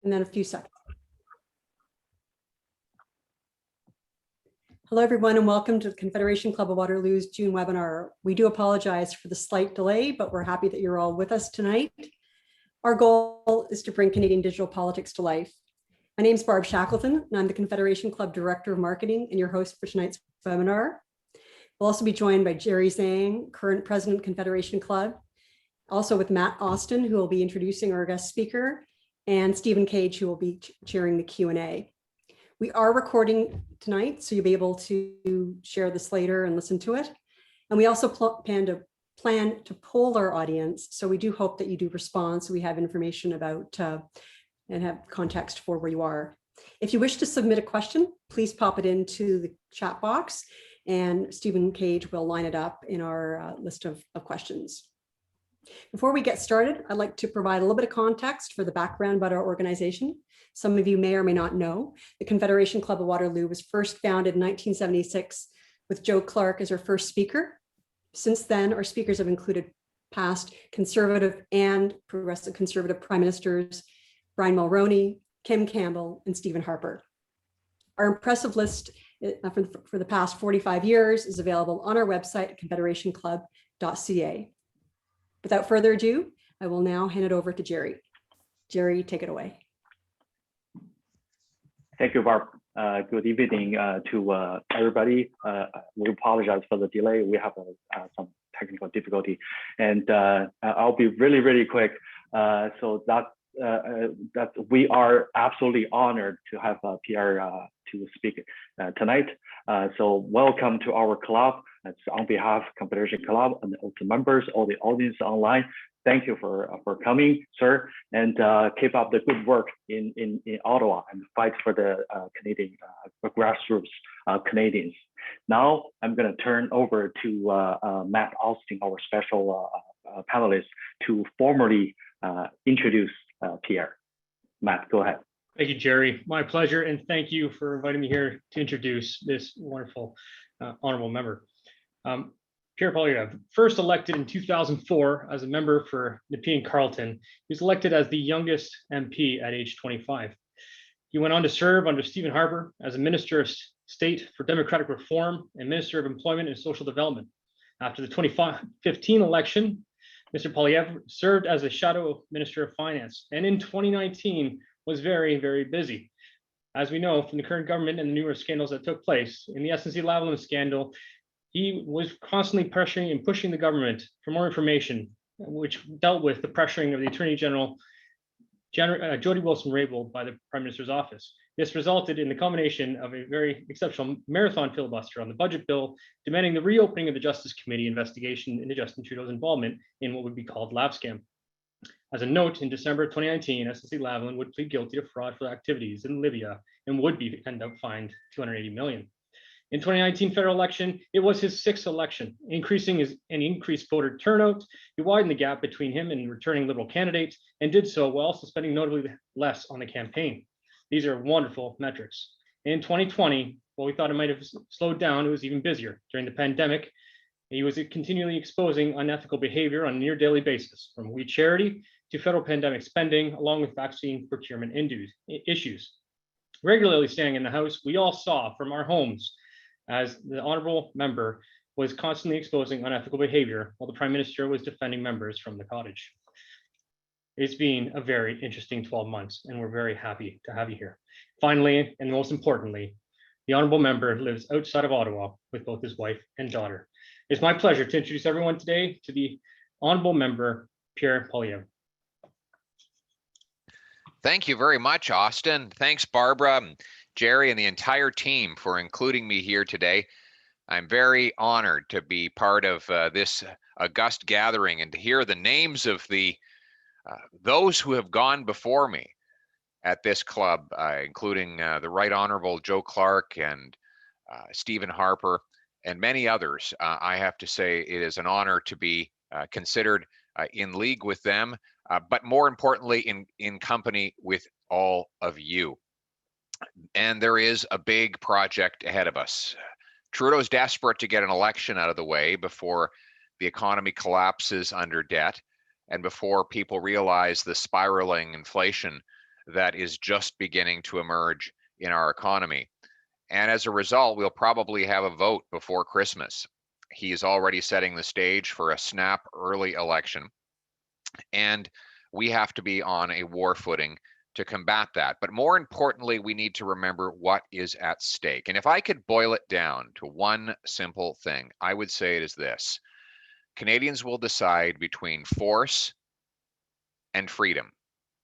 and then a few seconds. Hello, everyone, and welcome to the Confederation Club of Waterloo's June webinar. We do apologize for the slight delay, but we're happy that you're all with us tonight. Our goal is to bring Canadian digital politics to life. My name is Barb Shackleton, and I'm the Confederation Club Director of Marketing and your host for tonight's webinar. We'll also be joined by Jerry Zhang, current President, Confederation Club, also with Matt Austin, who will be introducing our guest speaker, and Stephen Cage, who will be chairing the Q&A. We are recording tonight, so you'll be able to share this later and listen to it. And we also plan to poll our audience, so we do hope that you do respond, so we have information about and have context for where you are. If you wish to submit a question, please pop it into the chat box, and Stephen Cage will line it up in our list of questions. Before we get started, I'd like to provide a little bit of context for the background about our organization. Some of you may or may not know, the Confederation Club of Waterloo was first founded in 1976 with Joe Clark as our first speaker. Since then, our speakers have included past conservative and progressive conservative prime ministers, Brian Mulroney, Kim Campbell, and Stephen Harper. Our impressive list for the past 45 years is available on our website at confederationclub.ca. Without further ado, I will now hand it over to Jerry. Jerry, take it away. Thank you, Barb. Good evening to everybody. We apologize for the delay. We have some technical difficulty, and I'll be really, really quick. So that we are absolutely honored to have Pierre to speak tonight. So welcome to our club. It's on behalf of Confederation Club and all the members, all the audience online. Thank you for coming, sir, and keep up the good work in Ottawa and fight for the Canadian grassroots Canadians. Now I'm going to turn over to Matt Austin, our special panelist, to formally introduce Pierre. Matt, go ahead. Thank you, Jerry. My pleasure, and thank you for inviting me here to introduce this wonderful honorable member. Pierre Poilievre, first elected in 2004 as a member for Nepean Carleton. He was elected as the youngest MP at age 25. He went on to serve under Stephen Harper as a Minister of State for Democratic Reform and Minister of Employment and Social Development. After the 2015 election, Mr. Poilievre served as a shadow Minister of Finance, and in 2019 was very, very busy. As we know from the current government and the numerous scandals that took place, in the SNC-Lavalin scandal, he was constantly pressuring and pushing the government for more information, which dealt with the pressuring of the Attorney General, Jody Wilson-Raybould, by the Prime Minister's office. This resulted in the culmination of a very exceptional marathon filibuster on the budget bill, demanding the reopening of the Justice Committee investigation into Justin Trudeau's involvement in what would be called lab scam. As a note, in December 2019, SNC-Lavalin would plead guilty to fraudulent activities in Libya and would end up fined $280 million. In 2019 federal election, it was his sixth election, increased voter turnout. He widened the gap between him and returning Liberal candidates, and did so while also spending notably less on the campaign. These are wonderful metrics. In 2020, while we thought it might have slowed down, it was even busier. During the pandemic, he was continually exposing unethical behavior on a near daily basis, from We Charity to federal pandemic spending, along with vaccine procurement issues. Regularly staying in the House, we all saw from our homes as the honorable member was constantly exposing unethical behavior while the Prime Minister was defending members from the cottage. It's been a very interesting 12 months, and we're very happy to have you here. Finally, and most importantly, the honorable member lives outside of Ottawa with both his wife and daughter. It's my pleasure to introduce everyone today to the honorable member, Pierre Poilievre. Thank you very much, Austin. Thanks, Barbara, Jerry, and the entire team for including me here today. I'm very honored to be part of this august gathering and to hear the names of those who have gone before me at this club, including the Right Honorable Joe Clark and Stephen Harper and many others. I have to say it is an honor to be considered in league with them, but more importantly, in company with all of you. And there is a big project ahead of us. Trudeau's desperate to get an election out of the way before the economy collapses under debt and before people realize the spiraling inflation that is just beginning to emerge in our economy. And as a result, we'll probably have a vote before Christmas. He is already setting the stage for a snap early election. And we have to be on a war footing to combat that. But more importantly, we need to remember what is at stake. And if I could boil it down to one simple thing, I would say it is this: Canadians will decide between force and freedom.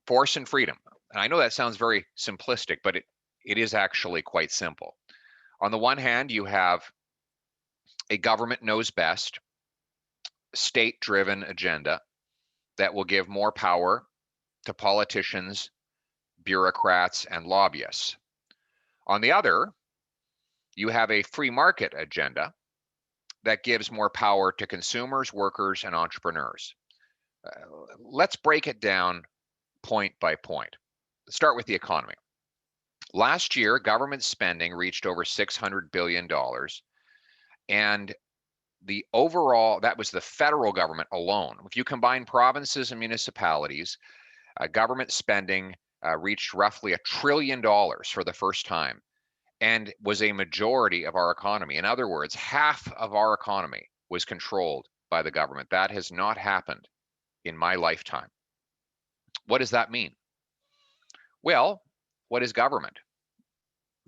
Force and freedom. And I know that sounds very simplistic, but it is actually quite simple. On the one hand, you have a government knows best, state-driven agenda that will give more power to politicians, bureaucrats, and lobbyists. On the other, you have a free market agenda that gives more power to consumers, workers, and entrepreneurs. Let's break it down point by point. Let's start with the economy. Last year, government spending reached over $600 billion. And the overall, that was the federal government alone. If you combine provinces and municipalities, government spending reached roughly $1 trillion for the first time and was a majority of our economy. In other words, half of our economy was controlled by the government. That has not happened in my lifetime. What does that mean? Well, what is government?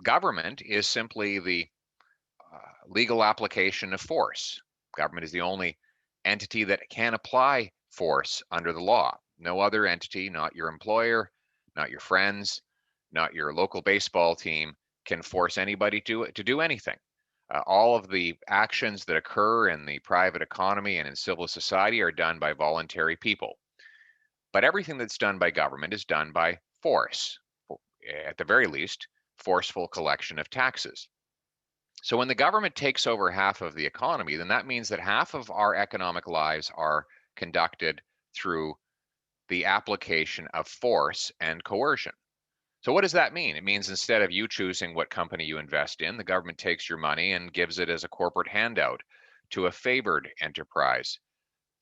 Government is simply the legal application of force. Government is the only entity that can apply force under the law. No other entity, not your employer, not your friends, not your local baseball team, can force anybody to do anything. All of the actions that occur in the private economy and in civil society are done by voluntary people. But everything that's done by government is done by force, at the very least, forceful collection of taxes. So when the government takes over half of the economy, then that means that half of our economic lives are conducted through the application of force and coercion. So what does that mean? It means instead of you choosing what company you invest in, the government takes your money and gives it as a corporate handout to a favored enterprise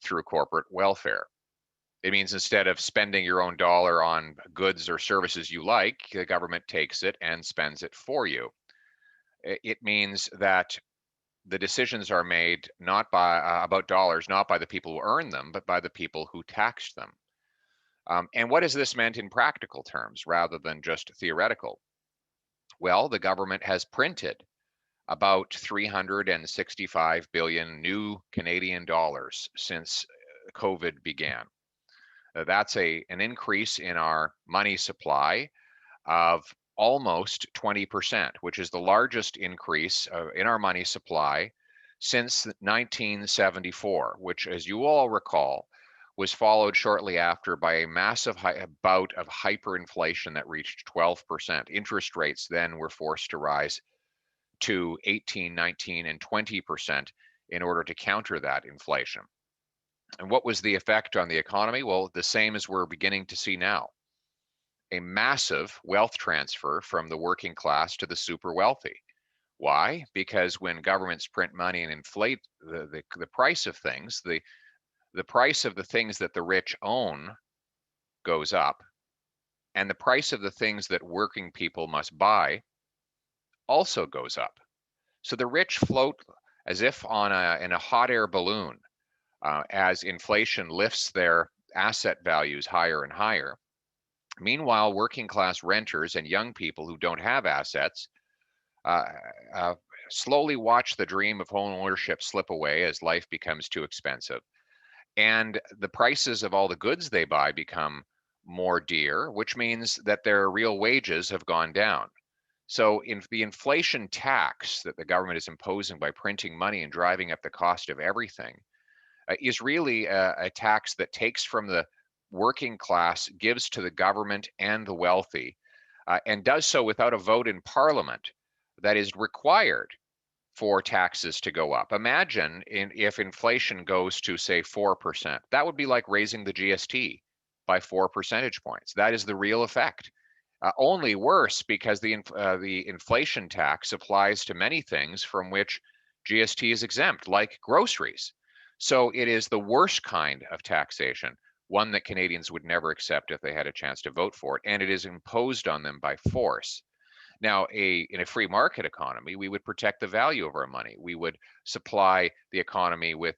through corporate welfare. It means instead of spending your own dollar on goods or services you like, the government takes it and spends it for you. It means that the decisions are made not by about dollars, not by the people who earn them, but by the people who tax them. And what has this meant in practical terms rather than just theoretical? Well, the government has printed about 365 billion new Canadian dollars since COVID began. That's an increase in our money supply of almost 20%, which is the largest increase in our money supply since 1974, which, as you all recall, was followed shortly after by a massive bout of hyperinflation that reached 12%. Interest rates then were forced to rise to 18, 19, and 20% in order to counter that inflation. And what was the effect on the economy? Well, the same as we're beginning to see now. A massive wealth transfer from the working class to the super wealthy. Why? Because when governments print money and inflate the price of things, the price of the things that the rich own goes up, and the price of the things that working people must buy also goes up. So the rich float as if in a hot air balloon as inflation lifts their asset values higher and higher. Meanwhile, working class renters and young people who don't have assets slowly watch the dream of home ownership slip away as life becomes too expensive. And the prices of all the goods they buy become more dear, which means that their real wages have gone down. So the inflation tax that the government is imposing by printing money and driving up the cost of everything is really a tax that takes from the working class, gives to the government and the wealthy, and does so without a vote in Parliament that is required for taxes to go up. Imagine if inflation goes to, say, 4%. That would be like raising the GST by 4 percentage points. That is the real effect. Only worse, because the inflation tax applies to many things from which GST is exempt, like groceries. So it is the worst kind of taxation, one that Canadians would never accept if they had a chance to vote for it, and it is imposed on them by force. Now, in a free market economy, we would protect the value of our money. We would supply the economy with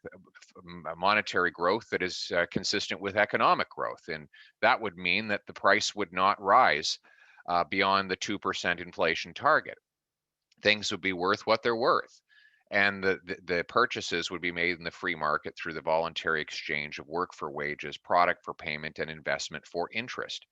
monetary growth that is consistent with economic growth. And that would mean that the price would not rise beyond the 2% inflation target. Things would be worth what they're worth. And the purchases would be made in the free market through the voluntary exchange of work for wages, product for payment, and investment for interest.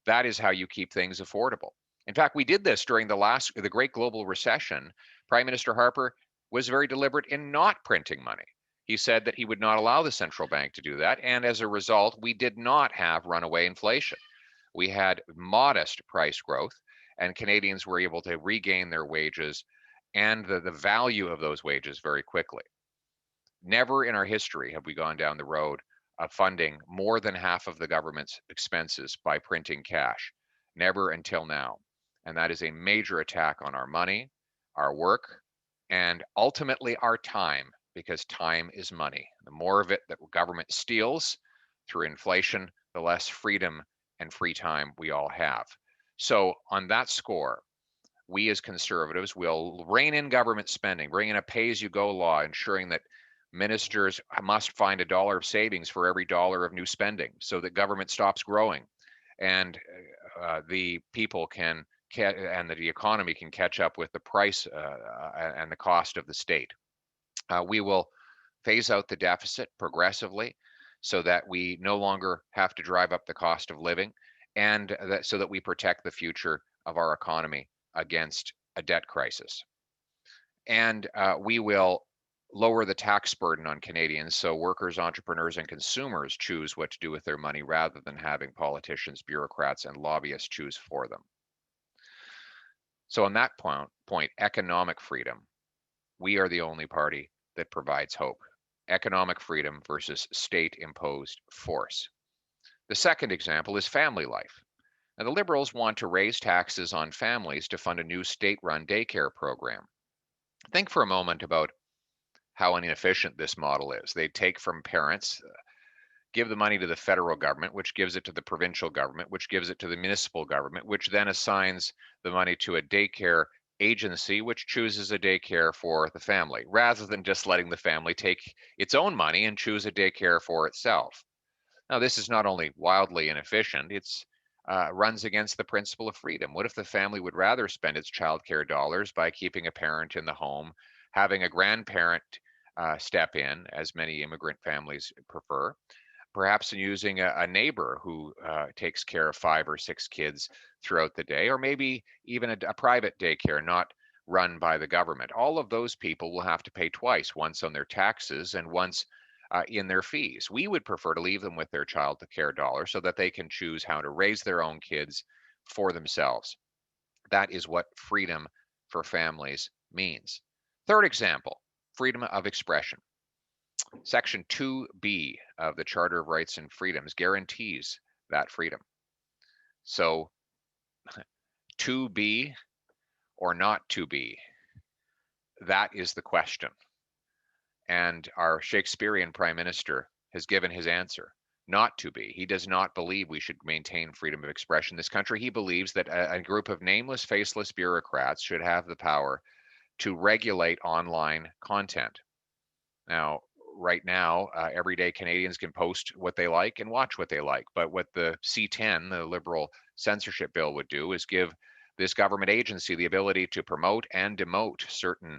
That is how you keep things affordable. In fact, we did this during the Great Global Recession. Prime Minister Harper was very deliberate in not printing money. He said that he would not allow the central bank to do that. And as a result, we did not have runaway inflation. We had modest price growth, and Canadians were able to regain their wages and the value of those wages very quickly. Never in our history have we gone down the road of funding more than half of the government's expenses by printing cash. Never until now. And that is a major attack on our money, our work, and ultimately our time, because time is money. The more of it that government steals through inflation, the less freedom and free time we all have. So on that score, we as Conservatives will rein in government spending, bring in a pay-as-you-go law, ensuring that ministers must find $1 of savings for every $1 of new spending so that government stops growing and the people can and the economy can catch up with the price and the cost of the state. We will phase out the deficit progressively so that we no longer have to drive up the cost of living, and so that we protect the future of our economy against a debt crisis. And we will lower the tax burden on Canadians so workers, entrepreneurs, and consumers choose what to do with their money rather than having politicians, bureaucrats, and lobbyists choose for them. So on that point, economic freedom, we are the only party that provides hope. Economic freedom versus state-imposed force. The second example is family life. Now, the Liberals want to raise taxes on families to fund a new state-run daycare program. Think for a moment about how inefficient this model is. They take from parents, give the money to the federal government, which gives it to the provincial government, which gives it to the municipal government, which then assigns the money to a daycare agency, which chooses a daycare for the family, rather than just letting the family take its own money and choose a daycare for itself. Now, this is not only wildly inefficient, it's runs against the principle of freedom. What if the family would rather spend its childcare dollars by keeping a parent in the home, having a grandparent step in, as many immigrant families prefer, perhaps using a neighbor who takes care of 5 or 6 kids throughout the day, or maybe even a private daycare not run by the government. All of those people will have to pay twice, once on their taxes and once in their fees. We would prefer to leave them with their child care dollar so that they can choose how to raise their own kids for themselves. That is what freedom for families means. Third example, freedom of expression. Section 2B of the Charter of Rights and Freedoms guarantees that freedom. So, to be or not to be, that is the question. And our Shakespearean Prime Minister has given his answer, not to be. He does not believe we should maintain freedom of expression in this country. He believes that a group of nameless, faceless bureaucrats should have the power to regulate online content. Now, right now, everyday Canadians can post what they like and watch what they like. But what the C10, the Liberal censorship bill, would do is give this government agency the ability to promote and demote certain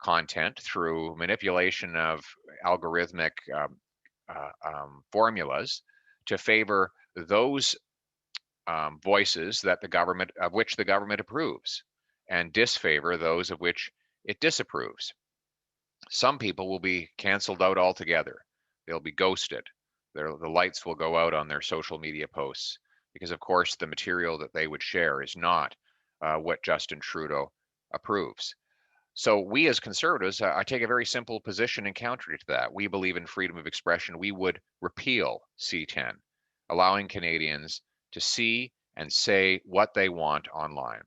content through manipulation of algorithmic formulas to favor those voices that of which the government approves, and disfavor those of which it disapproves. Some people will be canceled out altogether. They'll be ghosted. The lights will go out on their social media posts because, of course, the material that they would share is not what Justin Trudeau approves. So we as Conservatives, I take a very simple position in counter to that. We believe in freedom of expression. We would repeal C10, allowing Canadians to see and say what they want online.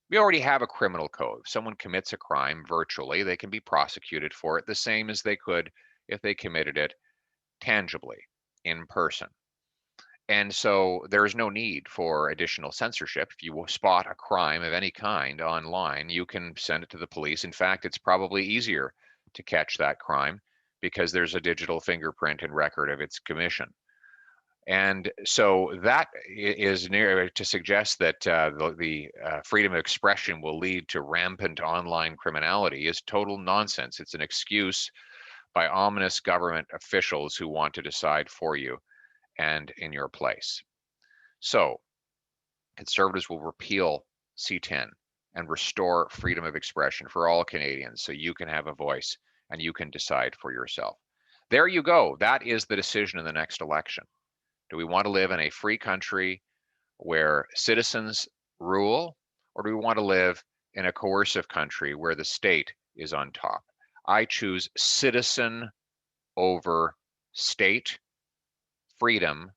We already have a criminal code. If someone commits a crime virtually, they can be prosecuted for it the same as they could if they committed it tangibly in person. And so there is no need for additional censorship. If you spot a crime of any kind online, you can send it to the police. In fact, it's probably easier to catch that crime because there's a digital fingerprint and record of its commission. And so that is near to suggest that the freedom of expression will lead to rampant online criminality is total nonsense. It's an excuse by ominous government officials who want to decide for you and in your place. So Conservatives will repeal C10 and restore freedom of expression for all Canadians so you can have a voice and you can decide for yourself. There you go. That is the decision in the next election. Do we want to live in a free country where citizens rule, or do we want to live in a coercive country where the state is on top? I choose citizen over state, freedom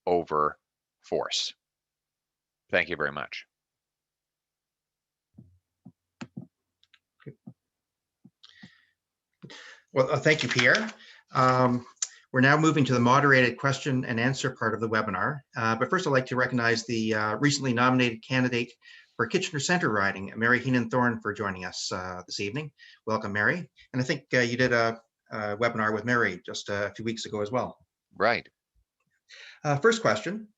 over force. Thank you very much. Well, thank you, Pierre. We're now moving to the moderated question and answer part of the webinar. But first, I'd like to recognize the recently nominated candidate for Kitchener Centre riding, Mary Heenan-Thorne, for joining us this evening. Welcome, Mary. And I think you did a webinar with Mary just a few weeks ago as well. Right. First question,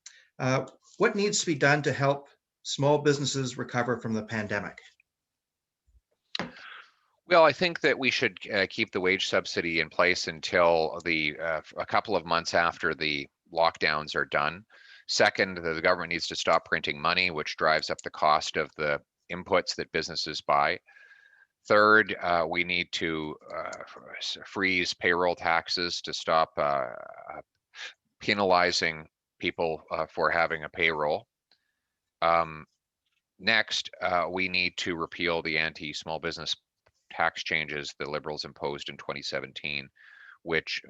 what needs to be done to help small businesses recover from the pandemic? Well, I think that we should keep the wage subsidy in place until a couple of months after the lockdowns are done. Second, the government needs to stop printing money, which drives up the cost of the inputs that businesses buy. Third, we need to freeze payroll taxes to stop penalizing people for having a payroll. Next, we need to repeal the anti-small business tax changes the Liberals imposed in 2017, which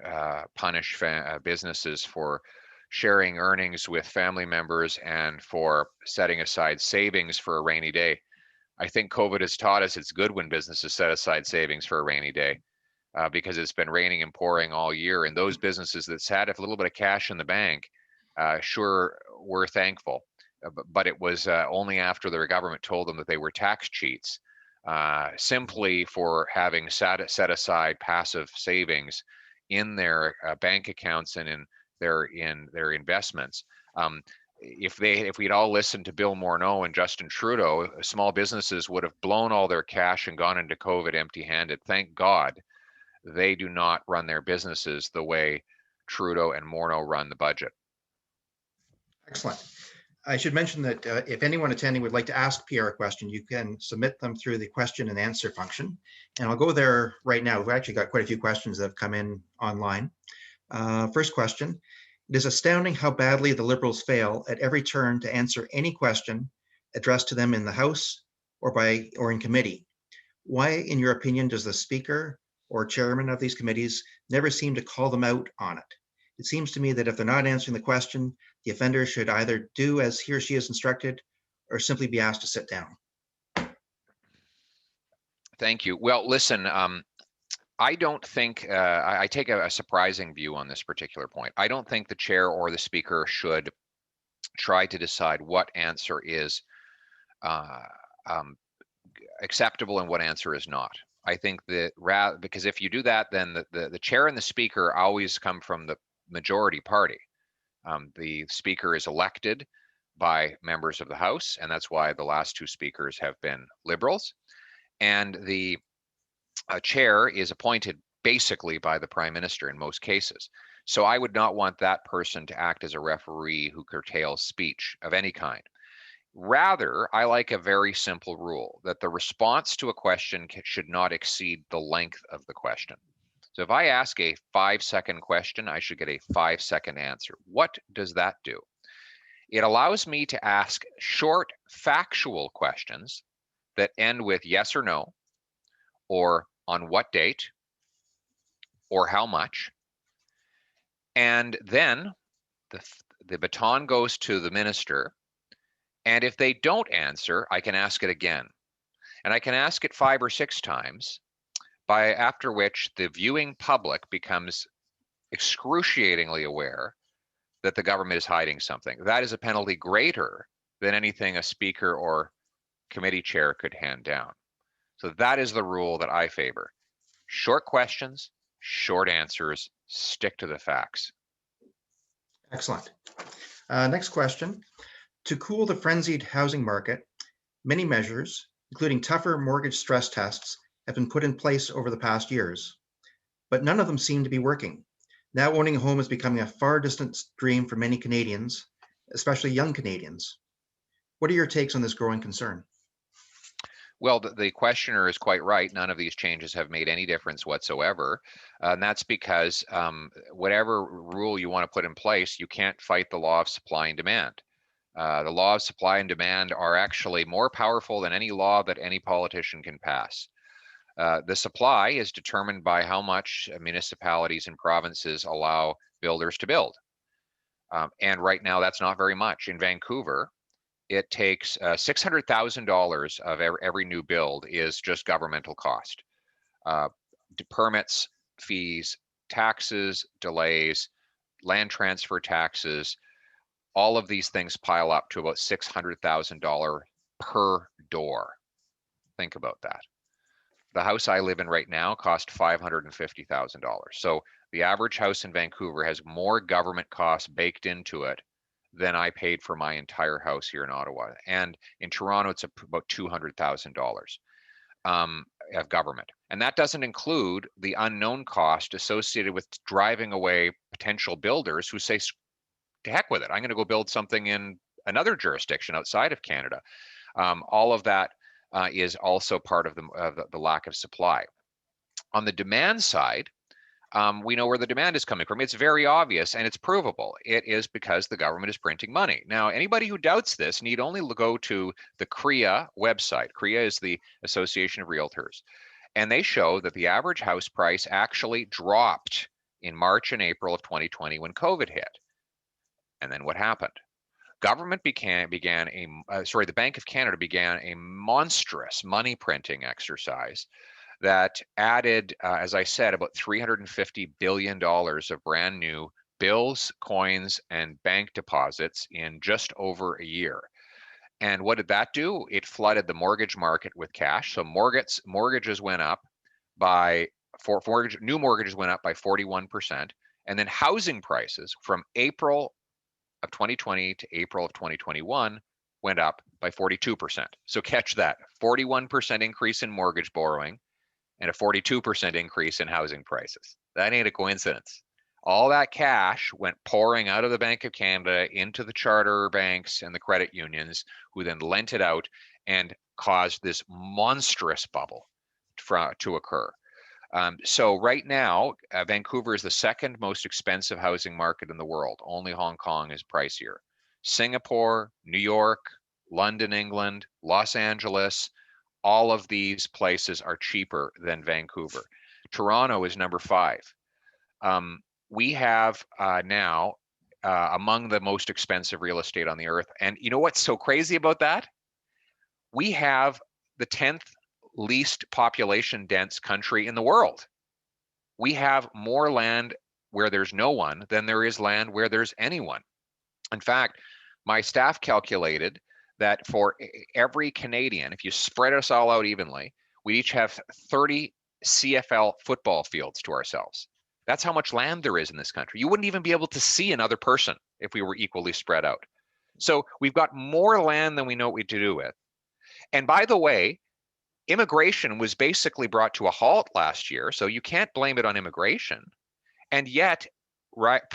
punish businesses for sharing earnings with family members and for setting aside savings for a rainy day. I think COVID has taught us it's good when businesses set aside savings for a rainy day because it's been raining and pouring all year. And those businesses that had a little bit of cash in the bank sure were thankful. But it was only after their government told them that they were tax cheats simply for having set aside passive savings in their bank accounts and in their investments. If we'd all listened to Bill Morneau and Justin Trudeau, small businesses would have blown all their cash and gone into COVID empty-handed. Thank God they do not run their businesses the way Trudeau and Morneau run the budget. Excellent. I should mention that if anyone attending would like to ask Pierre a question, you can submit them through the question and answer function. And I'll go there right now. We've actually got quite a few questions that have come in online. First question, it is astounding how badly the Liberals fail at every turn to answer any question addressed to them in the House or in committee. Why, in your opinion, does the Speaker or chairman of these committees never seem to call them out on it? It seems to me that if they're not answering the question, the offender should either do as he or she is instructed or simply be asked to sit down. Thank you. Well, listen, I don't think, I take a surprising view on this particular point. I don't think the chair or the speaker should try to decide what answer is acceptable and what answer is not. I think that because if you do that, then the chair and the speaker always come from the majority party. The speaker is elected by members of the House, and that's why the last two speakers have been Liberals. And the chair is appointed basically by the Prime Minister in most cases. So I would not want that person to act as a referee who curtails speech of any kind. Rather, I like a very simple rule that the response to a question should not exceed the length of the question. So if I ask a 5-second question, I should get a 5-second answer. What does that do? It allows me to ask short, factual questions that end with yes or no, or on what date, or how much. And then the baton goes to the minister. And if they don't answer, I can ask it again. And I can ask it 5 or 6 times, after which the viewing public becomes excruciatingly aware that the government is hiding something. That is a penalty greater than anything a speaker or committee chair could hand down. So that is the rule that I favor. Short questions, short answers, stick to the facts. Excellent. Next question. To cool the frenzied housing market, many measures, including tougher mortgage stress tests, have been put in place over the past years, but none of them seem to be working. Now owning a home is becoming a far distant dream for many Canadians, especially young Canadians. What are your takes on this growing concern? Well, the questioner is quite right. None of these changes have made any difference whatsoever. And that's because whatever rule you want to put in place, you can't fight the law of supply and demand. The law of supply and demand are actually more powerful than any law that any politician can pass. The supply is determined by how much municipalities and provinces allow builders to build. And right now, that's not very much. In Vancouver, it takes $600,000 of every new build is just governmental cost. Permits, fees, taxes, delays, land transfer taxes, all of these things pile up to about $600,000 per door. Think about that. The house I live in right now cost $550,000. So the average house in Vancouver has more government costs baked into it than I paid for my entire house here in Ottawa. And in Toronto, it's about $200,000 of government. And that doesn't include the unknown cost associated with driving away potential builders who say, to heck with it, I'm going to go build something in another jurisdiction outside of Canada. All of that is also part of the lack of supply. On the demand side, we know where the demand is coming from. It's very obvious and it's provable. It is because the government is printing money. Now, anybody who doubts this need only go to the CREA website. CREA is the Association of Realtors. And they show that the average house price actually dropped in March and April of 2020 when COVID hit. And then what happened? The Bank of Canada began a monstrous money printing exercise that added, as I said, about $350 billion of brand new bills, coins, and bank deposits in just over a year. And what did that do? It flooded the mortgage market with cash. So mortgages went up by, new mortgages went up by 41%. And then housing prices from April of 2020 to April of 2021 went up by 42%. So catch that, 41% increase in mortgage borrowing and a 42% increase in housing prices. That ain't a coincidence. All that cash went pouring out of the Bank of Canada into the charter banks and the credit unions, who then lent it out and caused this monstrous bubble to occur. So right now, Vancouver is the second most expensive housing market in the world. Only Hong Kong is pricier. Singapore, New York, London, England, Los Angeles, all of these places are cheaper than Vancouver. Toronto is number 5. We have now among the most expensive real estate on the earth. And you know what's so crazy about that? We have the 10th least population dense country in the world. We have more land where there's no one than there is land where there's anyone. In fact, my staff calculated that for every Canadian, if you spread us all out evenly, we each have 30 CFL football fields to ourselves. That's how much land there is in this country. You wouldn't even be able to see another person if we were equally spread out. So we've got more land than we know what to do with. And by the way, immigration was basically brought to a halt last year, so you can't blame it on immigration. And yet,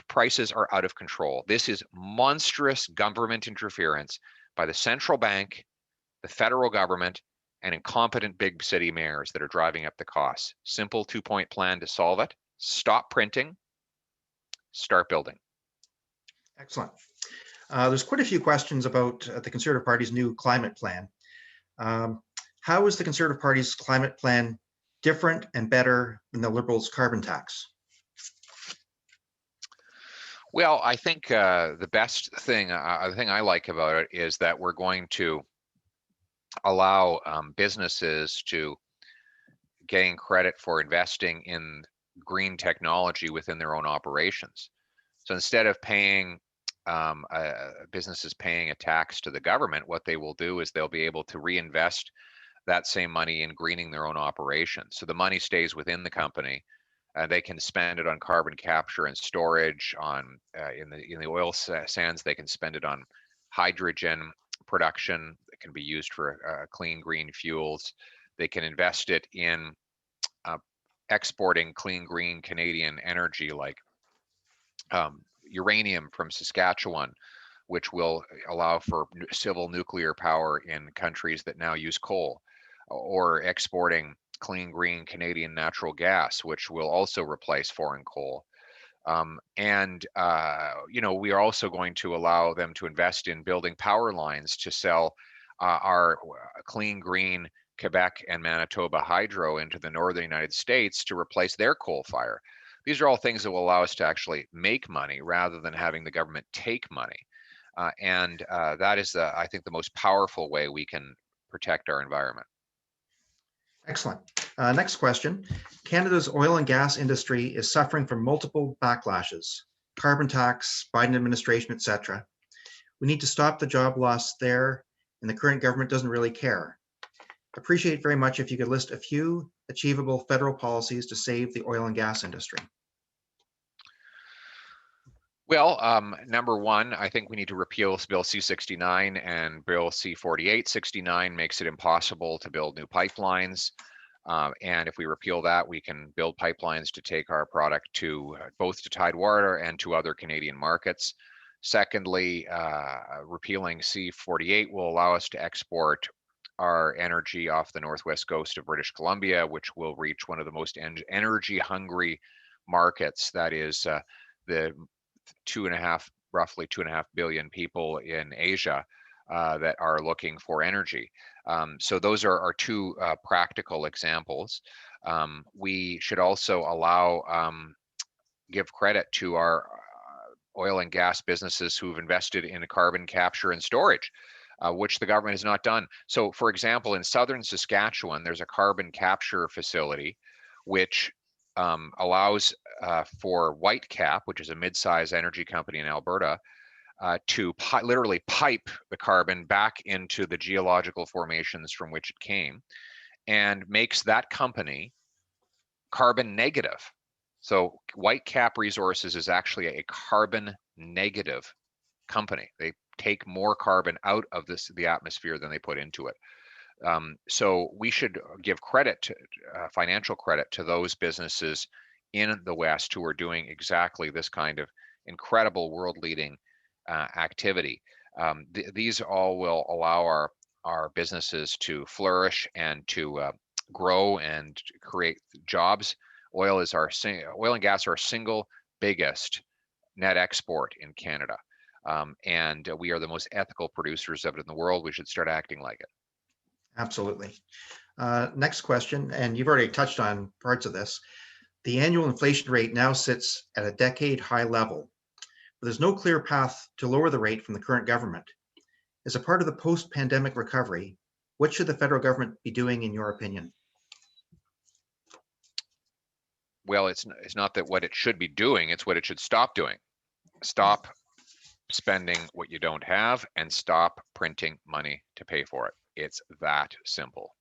prices are out of control. This is monstrous government interference by the central bank, the federal government, and incompetent big city mayors that are driving up the costs. Simple 2-point plan to solve it. Stop printing, start building. Excellent. There's quite a few questions about the Conservative Party's new climate plan. How is the Conservative Party's climate plan different and better than the Liberals' carbon tax? Well, I think the best thing, the thing I like about it is that we're going to allow businesses to gain credit for investing in green technology within their own operations. So instead of paying businesses paying a tax to the government, what they will do is they'll be able to reinvest that same money in greening their own operations. So the money stays within the company. They can spend it on carbon capture and storage. On in the oil sands, they can spend it on hydrogen production that can be used for clean green fuels. They can invest it in exporting clean green Canadian energy like uranium from Saskatchewan, which will allow for civil nuclear power in countries that now use coal, or exporting clean green Canadian natural gas, which will also replace foreign coal. You know, we are also going to allow them to invest in building power lines to sell our clean green Quebec and Manitoba hydro into the northern United States to replace their coal fire. These are all things that will allow us to actually make money rather than having the government take money. That is, I think, the most powerful way we can protect our environment. Excellent. Next question. Canada's oil and gas industry is suffering from multiple backlashes, carbon tax, Biden administration, etc. We need to stop the job loss there, and the current government doesn't really care. Appreciate very much if you could list a few achievable federal policies to save the oil and gas industry. Well, number one, I think we need to repeal Bill C-69 and Bill C-48. 69 makes it impossible to build new pipelines. And if we repeal that, we can build pipelines to take our product to both to Tidewater and to other Canadian markets. Secondly, repealing C-48 will allow us to export our energy off the northwest coast of British Columbia, which will reach one of the most energy hungry markets, that is the roughly 2.5 billion people in Asia that are looking for energy. So those are our two practical examples. We should also allow, give credit to our oil and gas businesses who've invested in carbon capture and storage, which the government has not done. So for example, in southern Saskatchewan, there's a carbon capture facility which allows for Whitecap, which is a mid-size energy company in Alberta, to literally pipe the carbon back into the geological formations from which it came, and makes that company carbon negative. So Whitecap Resources is actually a carbon negative company. They take more carbon out of the atmosphere than they put into it. So we should give credit to financial credit to those businesses in the West who are doing exactly this kind of incredible world-leading activity. These all will allow our businesses to flourish and to grow and create jobs. Oil and gas are our single biggest net export in Canada, and we are the most ethical producers of it in the world. We should start acting like it. Absolutely. Next question, and you've already touched on parts of this. The annual inflation rate now sits at a decade high level, but there's no clear path to lower the rate from the current government. As a part of the post-pandemic recovery, what should the federal government be doing in your opinion? Well, it's not that what it should be doing, it's what it should stop doing. Stop spending what you don't have and stop printing money to pay for it. It's that simple.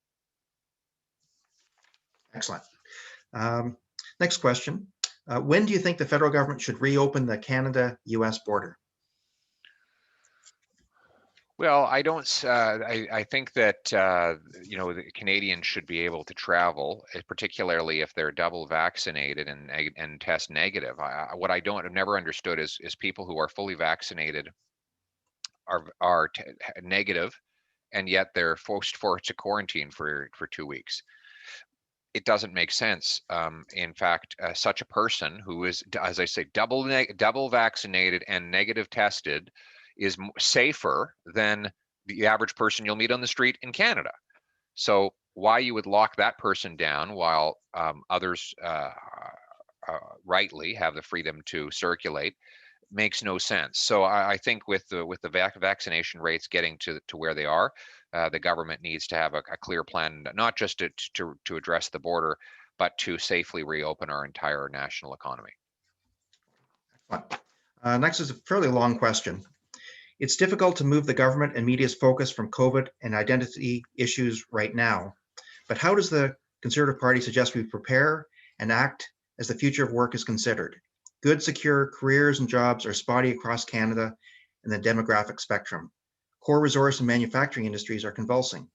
Excellent. Next question. When do you think the federal government should reopen the Canada-US border? Well, I don't. I think that you know, the Canadians should be able to travel, particularly if they're double vaccinated and test negative. What I don't have never understood is people who are fully vaccinated are negative, and yet they're forced to quarantine for 2 weeks. It doesn't make sense. In fact, such a person who is, as I say, double vaccinated and negative tested is safer than the average person you'll meet on the street in Canada. So why you would lock that person down while others rightly have the freedom to circulate makes no sense. So I think with the vaccination rates getting to where they are, the government needs to have a clear plan, not just to address the border, but to safely reopen our entire national economy. Next is a fairly long question. It's difficult to move the government and media's focus from COVID and identity issues right now, but how does the Conservative Party suggest we prepare and act as the future of work is considered? Good, secure careers and jobs are spotty across Canada and the demographic spectrum. Core resource and manufacturing industries are convulsing.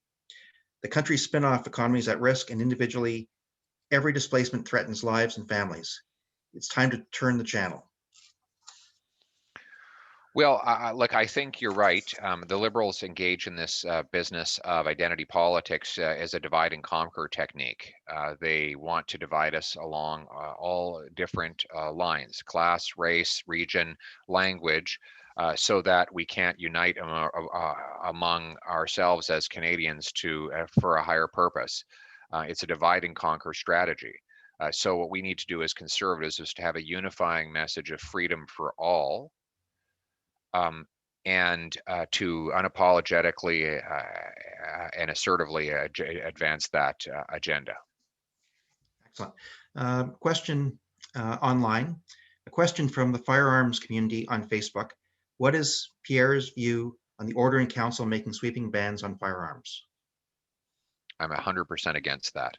The country's spin-off economy is at risk, and individually, every displacement threatens lives and families. It's time to turn the channel. Well, look, I think you're right. The Liberals engage in this business of identity politics as a divide and conquer technique. They want to divide us along all different lines: class, race, region, language, so that we can't unite among ourselves as Canadians for a higher purpose. It's a divide and conquer strategy. So what we need to do as Conservatives is to have a unifying message of freedom for all, and to unapologetically and assertively advance that agenda. Excellent. Question online. A question from the firearms community on Facebook. What is Pierre's view on the Order in Council making sweeping bans on firearms? I'm 100% against that.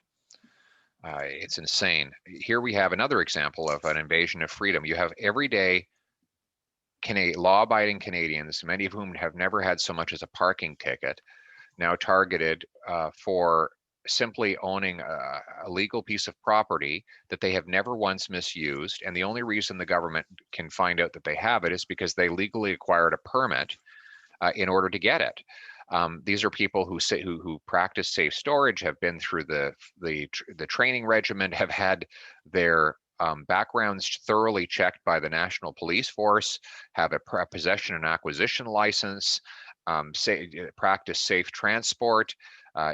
It's insane. Here we have another example of an invasion of freedom. You have everyday law-abiding Canadians, many of whom have never had so much as a parking ticket, now targeted for simply owning a legal piece of property that they have never once misused. And the only reason the government can find out that they have it is because they legally acquired a permit in order to get it. These are people who practice safe storage, have been through the training regimen, have had their backgrounds thoroughly checked by the National Police Force, have a possession and acquisition license, practice safe transport,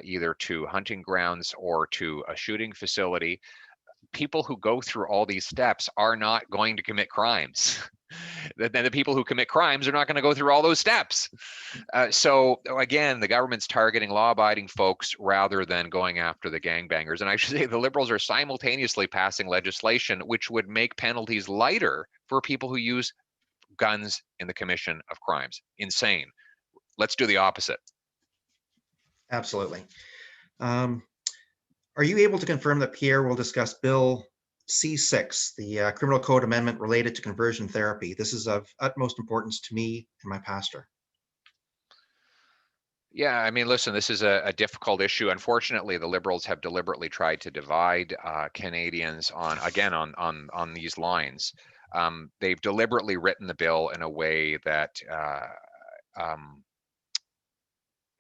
either to hunting grounds or to a shooting facility. People who go through all these steps are not going to commit crimes. Then the people who commit crimes are not going to go through all those steps. So again, the government's targeting law-abiding folks rather than going after the gangbangers. And I should say the Liberals are simultaneously passing legislation which would make penalties lighter for people who use guns in the commission of crimes. Insane. Let's do the opposite. Absolutely. Are you able to confirm that Pierre will discuss Bill C6, the Criminal Code Amendment related to conversion therapy? This is of utmost importance to me and my pastor. Yeah, I mean, listen, this is a difficult issue. Unfortunately, the Liberals have deliberately tried to divide Canadians on these lines. They've deliberately written the bill in a way that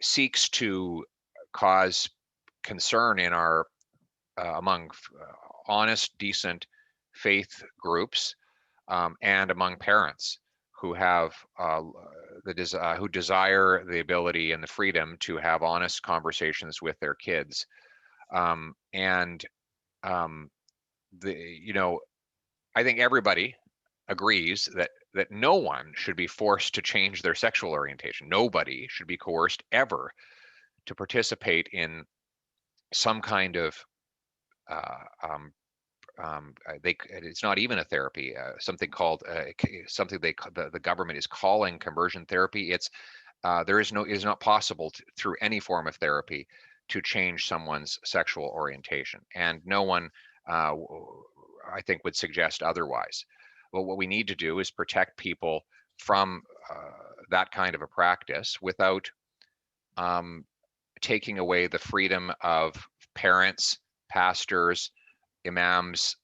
seeks to cause concern in our among honest, decent faith groups and among parents who have who desire the ability and the freedom to have honest conversations with their kids. I think everybody agrees that no one should be forced to change their sexual orientation. Nobody should be coerced ever to participate in some kind of it's not even a therapy, something called something the government is calling conversion therapy. It's it is not possible through any form of therapy to change someone's sexual orientation, and no one I think would suggest otherwise. But what we need to do is protect people from that kind of a practice without taking away the freedom of parents, pastors, imams,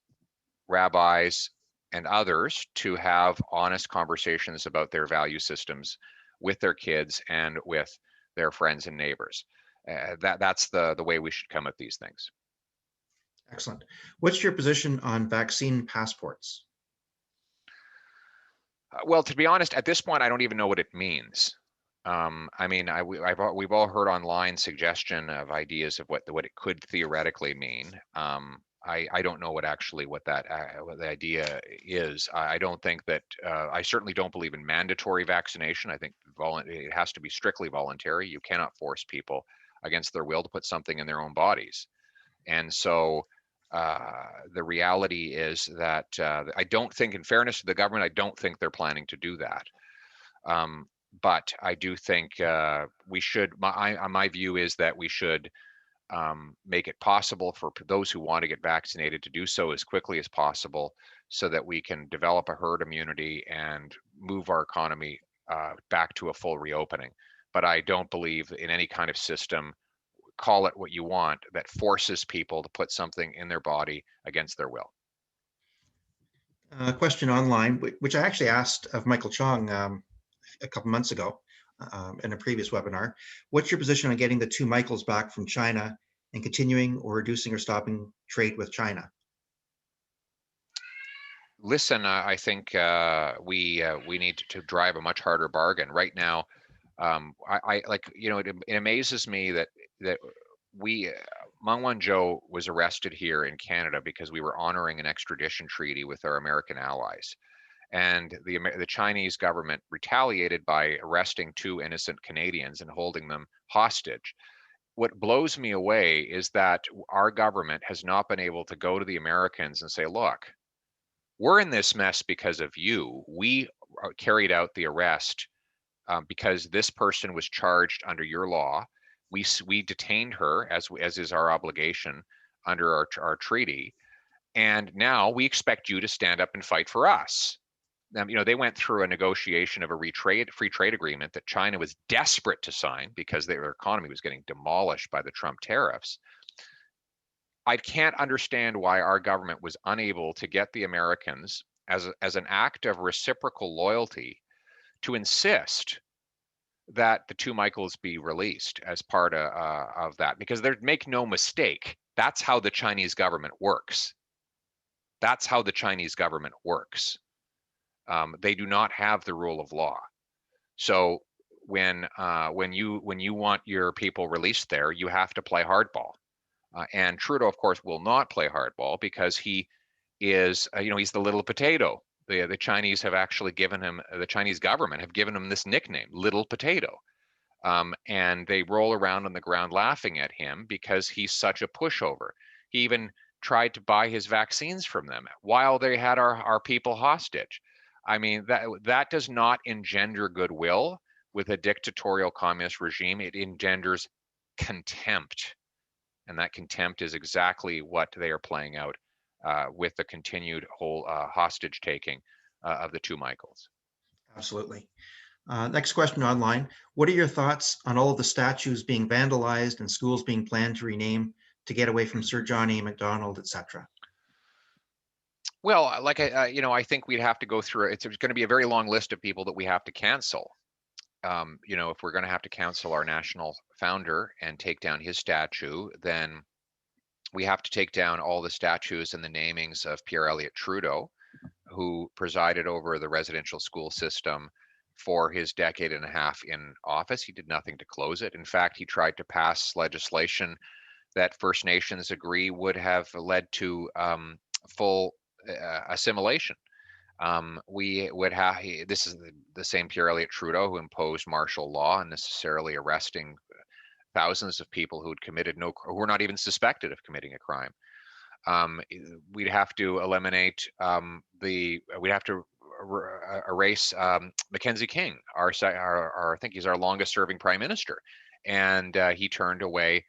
rabbis, and others to have honest conversations about their value systems with their kids and with their friends and neighbors. That's the way we should come at these things. Excellent. What's your position on vaccine passports? Well, to be honest, at this point, I don't even know what it means. I mean, we've all heard online suggestion of ideas of what it could theoretically mean. I don't know what the idea is. I don't think that I certainly don't believe in mandatory vaccination. I think it has to be strictly voluntary. You cannot force people against their will to put something in their own bodies. And so the reality is that I don't think, in fairness to the government, I don't think they're planning to do that. But I do think we should, my view is that we should make it possible for those who want to get vaccinated to do so as quickly as possible, so that we can develop a herd immunity and move our economy back to a full reopening. But I don't believe in any kind of system, call it what you want, that forces people to put something in their body against their will. A question online, which I actually asked of Michael Chong a couple months ago in a previous webinar. What's your position on getting the two Michaels back from China and continuing or reducing or stopping trade with China? Listen, I think we need to drive a much harder bargain right now. I like, you know, it amazes me that we Meng Wanzhou was arrested here in Canada because we were honoring an extradition treaty with our American allies, and the Chinese government retaliated by arresting two innocent Canadians and holding them hostage. What blows me away is that our government has not been able to go to the Americans and say, look, we're in this mess because of you. We carried out the arrest because this person was charged under your law. We detained her, as is our obligation under our treaty, and now we expect you to stand up and fight for us. You know, they went through a negotiation of a free trade agreement that China was desperate to sign because their economy was getting demolished by the Trump tariffs. I can't understand why our government was unable to get the Americans, as an act of reciprocal loyalty, to insist that the two Michaels be released as part of that, because make no mistake, that's how the Chinese government works. That's how the Chinese government works. They do not have the rule of law. So when you want your people released there, you have to play hardball. And Trudeau, of course, will not play hardball because he is, he's the little potato. The Chinese have actually given him, the Chinese government have given him this nickname, Little Potato. And they roll around on the ground laughing at him because he's such a pushover. He even tried to buy his vaccines from them while they had our people hostage. I mean, that does not engender goodwill with a dictatorial communist regime. It engenders contempt. And that contempt is exactly what they are playing out with the continued whole hostage taking of the two Michaels. Absolutely. Next question online. What are your thoughts on all of the statues being vandalized and schools being planned to rename to get away from Sir John A. Macdonald, etc.? Well, like I think we'd have to go through. It's going to be a very long list of people that we have to cancel. If we're going to have to cancel our national founder and take down his statue, then we have to take down all the statues and the namings of Pierre Elliott Trudeau, who presided over the residential school system for his decade and a half in office. He did nothing to close it. In fact, he tried to pass legislation that First Nations agree would have led to full assimilation. We would have, this is the same Pierre Elliott Trudeau who imposed martial law, unnecessarily arresting thousands of people who had committed who were not even suspected of committing a crime. We'd have to eliminate we'd have to erase Mackenzie King, I think he's our longest serving prime minister. And he turned away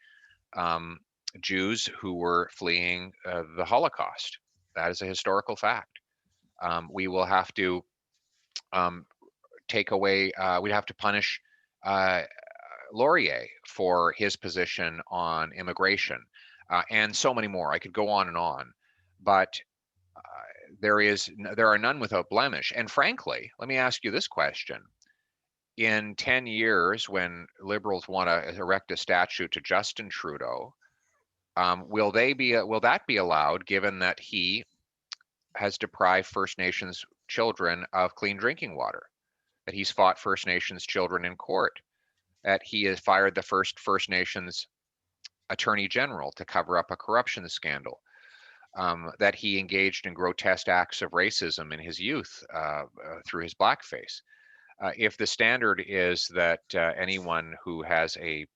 Jews who were fleeing the Holocaust. That is a historical fact. We will have to take away, we'd have to punish Laurier for his position on immigration, and so many more. I could go on and on, but there are none without blemish. And frankly, let me ask you this question. In 10 years, when Liberals want to erect a statue to Justin Trudeau, will that be allowed, given that he has deprived First Nations children of clean drinking water, that he's fought First Nations children in court, that he has fired the First Nations Attorney General to cover up a corruption scandal, that he engaged in grotesque acts of racism in his youth through his blackface. If the standard is that anyone who has an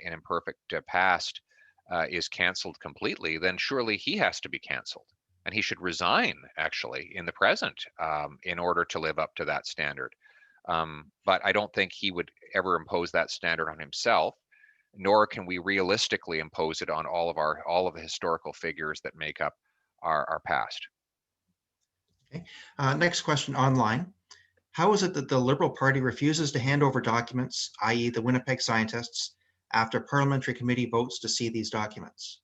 imperfect past is canceled completely, then surely he has to be canceled. And he should resign, actually, in the present in order to live up to that standard. But I don't think he would ever impose that standard on himself, nor can we realistically impose it on all of the historical figures that make up our past. Okay. Next question online. How is it that the Liberal Party refuses to hand over documents, i.e. the Winnipeg scientists, after parliamentary committee votes to see these documents?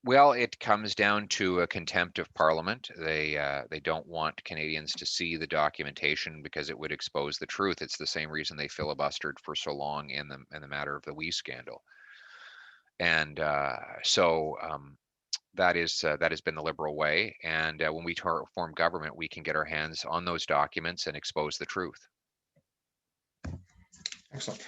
Well, it comes down to a contempt of Parliament. They don't want Canadians to see the documentation because it would expose the truth. It's the same reason they filibustered for so long in the matter of the Wee scandal. And that has been the Liberal way. And when we form government, we can get our hands on those documents and expose the truth. Excellent.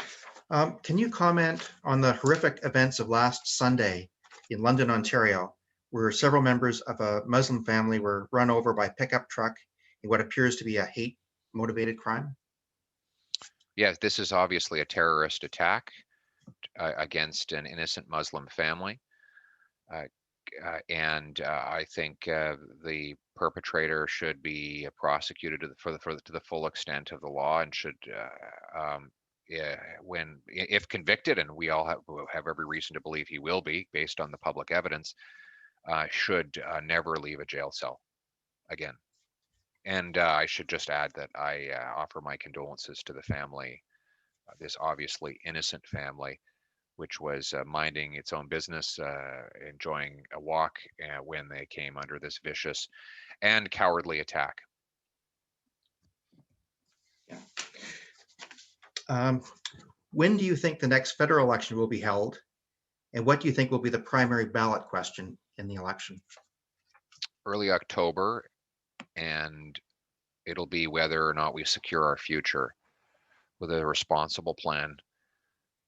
Can you comment on the horrific events of last Sunday in London, Ontario, where several members of a Muslim family were run over by a pickup truck in what appears to be a hate-motivated crime? Yes, this is obviously a terrorist attack against an innocent Muslim family. And I think the perpetrator should be prosecuted to the full extent of the law, and should, if convicted, and we all have every reason to believe he will be based on the public evidence, should never leave a jail cell again. And I should just add that I offer my condolences to the family, this obviously innocent family, which was minding its own business, enjoying a walk when they came under this vicious and cowardly attack. Yeah. When do you think the next federal election will be held? And what do you think will be the primary ballot question in the election? Early October, and it'll be whether or not we secure our future with a responsible plan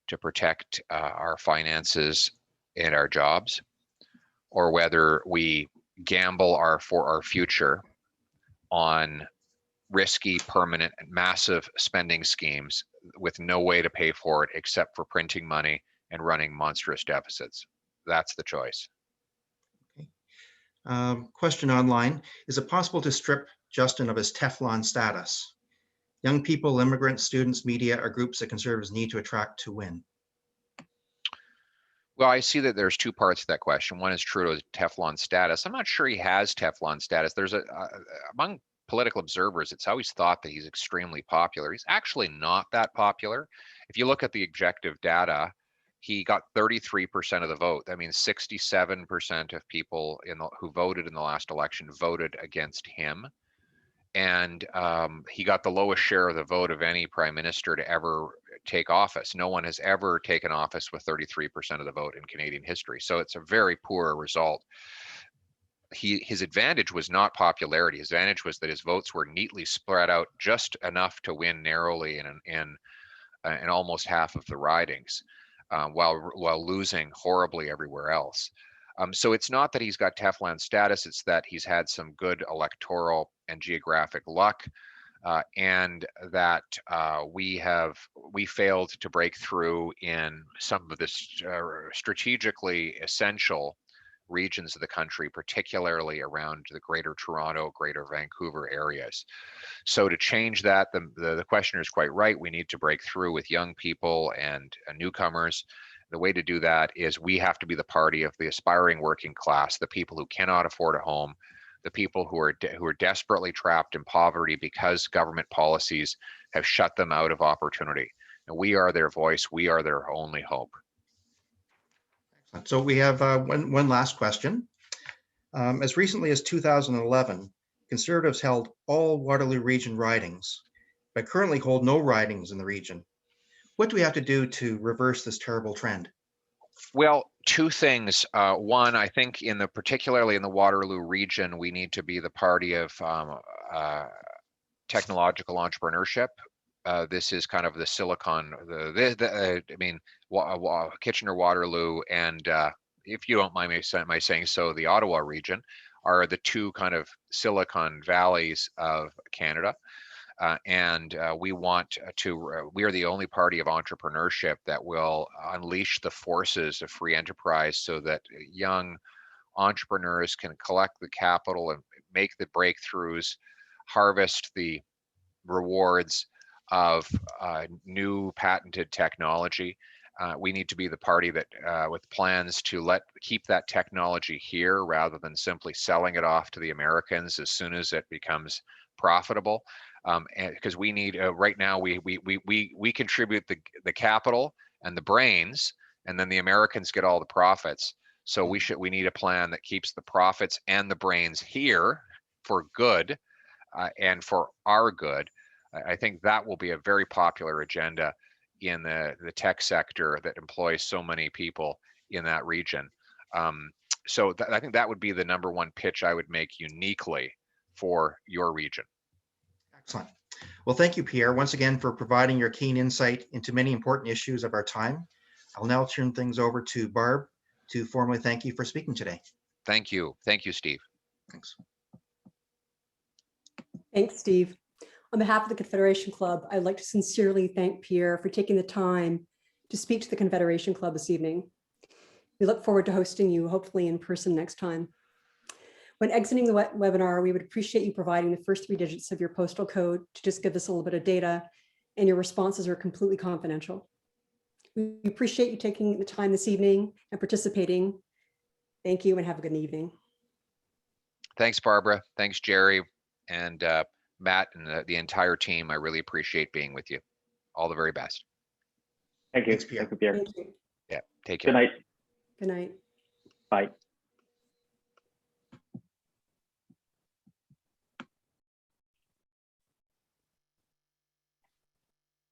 to protect our finances and our jobs, or whether we gamble for our future on risky, permanent, and massive spending schemes with no way to pay for it except for printing money and running monstrous deficits. That's the choice. Okay. Question online. Is it possible to strip Justin of his Teflon status? Young people, immigrants, students, media are groups that Conservatives need to attract to win. Well, I see that there's two parts to that question. One is Trudeau's Teflon status. I'm not sure he has Teflon status. There's among political observers, it's always thought that he's extremely popular. He's actually not that popular. If you look at the objective data, he got 33% of the vote. That means 67% of people who voted in the last election voted against him. And he got the lowest share of the vote of any prime minister to ever take office. No one has ever taken office with 33% of the vote in Canadian history. So it's a very poor result. His advantage was not popularity. His advantage was that his votes were neatly spread out just enough to win narrowly in almost half of the ridings, while losing horribly everywhere else. So it's not that he's got Teflon status, it's that he's had some good electoral and geographic luck, and that we failed to break through in some of the strategically essential regions of the country, particularly around the Greater Toronto, Greater Vancouver areas. So to change that, the questioner is quite right. We need to break through with young people and newcomers. The way to do that is we have to be the party of the aspiring working class, the people who cannot afford a home, the people who are desperately trapped in poverty because government policies have shut them out of opportunity. And we are their voice. We are their only hope. So we have one last question. As recently as 2011, Conservatives held all Waterloo Region ridings, but currently hold no ridings in the region. What do we have to do to reverse this terrible trend? Well, two things. One, I think particularly in the Waterloo region, we need to be the party of technological entrepreneurship. This is kind of the silicon, Kitchener-Waterloo, and if you don't mind my saying so, the Ottawa region are the two kind of Silicon Valleys of Canada. we want to, we are the only party of entrepreneurship that will unleash the forces of free enterprise so that young entrepreneurs can collect the capital and make the breakthroughs, harvest the rewards of new patented technology. We need to be the party that with plans to keep that technology here rather than simply selling it off to the Americans as soon as it becomes profitable. And because we need right now, we contribute the capital and the brains, and then the Americans get all the profits. So we need a plan that keeps the profits and the brains here for good and for our good. I think that will be a very popular agenda in the tech sector that employs so many people in that region. So I think that would be the number one pitch I would make uniquely for your region. Excellent. Well, thank you, Pierre, once again for providing your keen insight into many important issues of our time. I'll now turn things over to Barb to formally thank you for speaking today. Thank you. Thank you, Steve. Thanks. Thanks, Steve. On behalf of the Confederation Club, I'd like to sincerely thank Pierre for taking the time to speak to the Confederation Club this evening. We look forward to hosting you, hopefully in person next time. When exiting the webinar, we would appreciate you providing the first 3 digits of your postal code to just give us a little bit of data, and your responses are completely confidential. We appreciate you taking the time this evening and participating. Thank you and have a good evening. Thanks, Barbara. Thanks, Jerry and Matt and the entire team. I really appreciate being with you. All the very best. Thank you. Thanks, Pierre. Thank you, Pierre. Thank you. Yeah, take care. Good night. Good night. Bye.